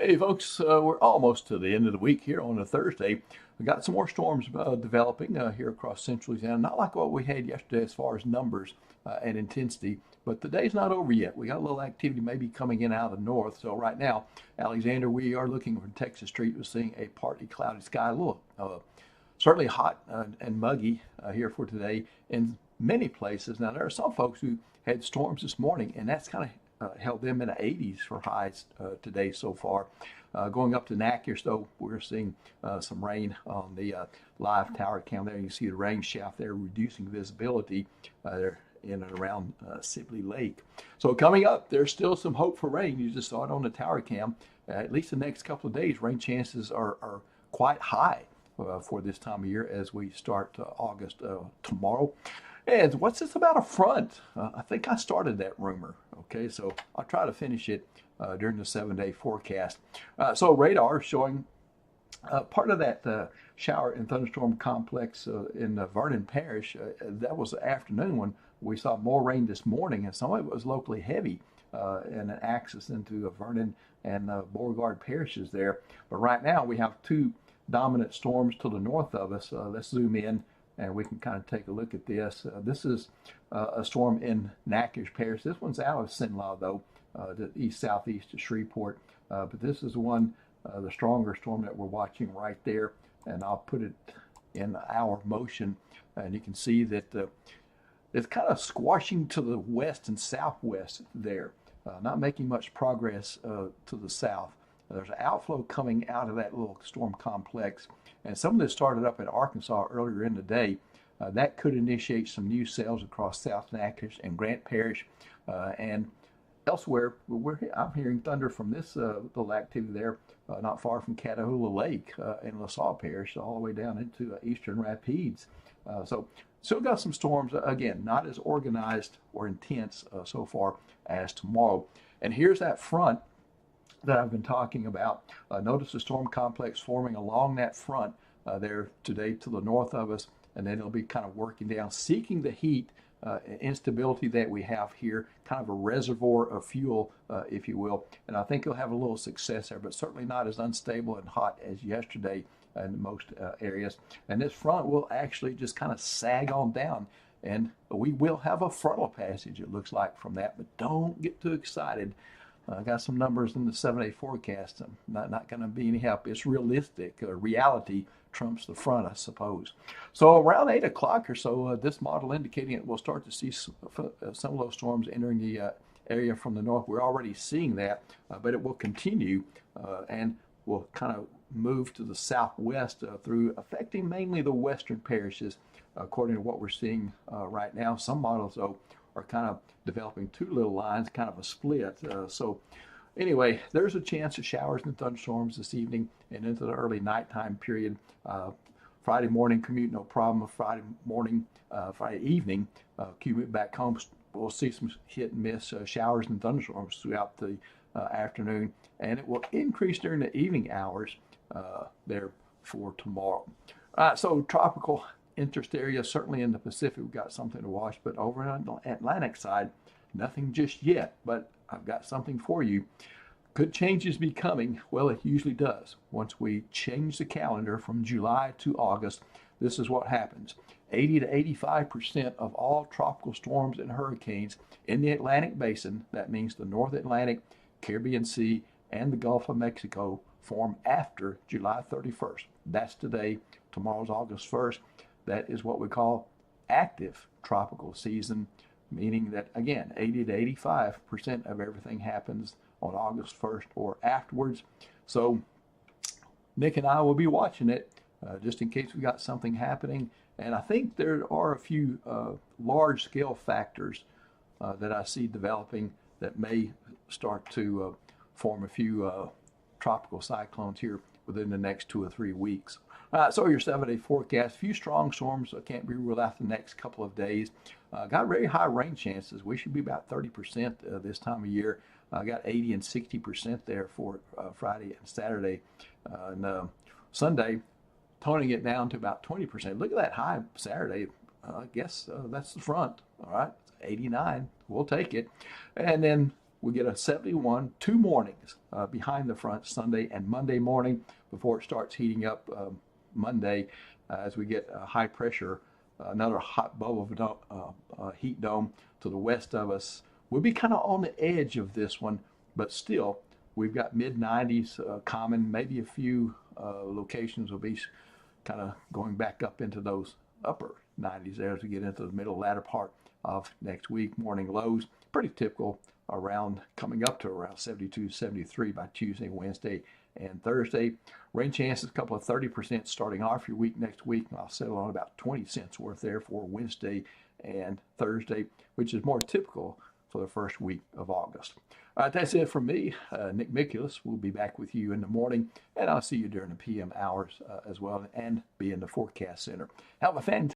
Hey folks, we're almost to the end of the week here on a Thursday. We got some more storms developing here across central Louisiana. Not like what we had yesterday as far as numbers and intensity, but the day's not over yet. We got a little activity maybe coming in out of the north. So right now, Alexander, we are looking from Texas Street. We're seeing a partly cloudy sky, a little certainly hot and muggy here for today in many places. Now there are some folks who had storms this morning, and that's kind of held them in the 80s for highs today so far. Going up to Natchez, though, we're seeing some rain on the live tower cam there. You can see the rain shaft there reducing visibility there in and around Sibley Lake. So coming up, there's still some hope for rain. You just saw it on the tower cam. At least the next couple of days, rain chances are quite high for this time of year as we start August tomorrow. And what's this about a front? I think I started that rumor. Okay, so I'll try to finish it during the 7-day forecast. So radar showing part of that shower and thunderstorm complex in Vernon Parish. That was the afternoon when we saw more rain this morning, and some of it was locally heavy and an axis into Vernon and Beauregard parishes there. But right now we have two dominant storms to the north of us. Let's zoom in and we can kind of take a look at this. This is a storm in Natchez Parish. This one's out of Sinlaw, though, the east-southeast of Shreveport. But this is one, the stronger storm that we're watching right there. And I'll put it in our motion. And you can see that it's kind of squashing to the west and southwest there, not making much progress to the south. There's an outflow coming out of that little storm complex. And some of this started up in Arkansas earlier in the day. That could initiate some new cells across South Natchez and Grant Parish and elsewhere. I'm hearing thunder from this little activity there, not far from Catahoula Lake in LaSalle Parish, all the way down into Eastern Rapides. So still got some storms, again, not as organized or intense so far as tomorrow. And here's that front that I've been talking about. Notice the storm complex forming along that front there today to the north of us, and then it'll be kind of working down, seeking the heat instability that we have here, kind of a reservoir of fuel, if you will. And I think it'll have a little success there, but certainly not as unstable and hot as yesterday in most areas. And this front will actually just kind of sag on down, and we will have a frontal passage, it looks like, from that, but don't get too excited. I got some numbers in the 7-day forecast. Not going to be any help. It's realistic. Reality trumps the front, I suppose. So around 8 o'clock or so, this model indicating it we'll start to see some of those storms entering the area from the north. We're already seeing that, but it will continue and will kind of move to the southwest through affecting mainly the western parishes, according to what we're seeing right now. Some models, though, are kind of developing two little lines, kind of a split. So anyway, there's a chance of showers and thunderstorms this evening and into the early nighttime period. Friday morning commute, no problem. Friday evening commute back home, we'll see some hit and miss showers and thunderstorms throughout the afternoon, and it will increase during the evening hours there for tomorrow. All right, so tropical interest area, certainly in the Pacific, we've got something to watch, but over on the Atlantic side, nothing just yet, but I've got something for you. Could changes be coming? Well, it usually does. Once we change the calendar from July to August, this is what happens. 80 to 85% of all tropical storms and hurricanes in the Atlantic Basin, that means the North Atlantic, Caribbean Sea, and the Gulf of Mexico, form after July 31st. That's today. Tomorrow's August 1st. That is what we call active tropical season, meaning that, again, 80 to 85% of everything happens on August 1st or afterwards. So Nick and I will be watching it just in case we got something happening. And I think there are a few large-scale factors that I see developing that may start to form a few tropical cyclones here within the next 2 or 3 weeks. So your 7-day forecast, a few strong storms can't be ruled out the next couple of days. Got very high rain chances. We should be about 30% this time of year. Got 80 and 60% there for Friday and Saturday. And Sunday, toning it down to about 20%. Look at that high Saturday. I guess that's the front. All right, 89. We'll take it. And then we get a 71 two mornings behind the front, Sunday and Monday morning, before it starts heating up Monday as we get high pressure, another hot bubble of heat dome to the west of us. We'll be kind of on the edge of this one, but still, we've got mid-90s common. Maybe a few locations will be kind of going back up into those upper 90s there as we get into the middle latter part of next week. Morning lows pretty typical, around coming up to around 72, 73 by Tuesday, Wednesday, and Thursday. Rain chances a couple of 30% starting off your week next week. I'll settle on about 20 cents worth there for Wednesday and Thursday, which is more typical for the first week of August. All right, that's it from me, Nick Mikulus. We'll be back with you in the morning, and I'll see you during the PM hours as well, and be in the forecast center. Have a fantastic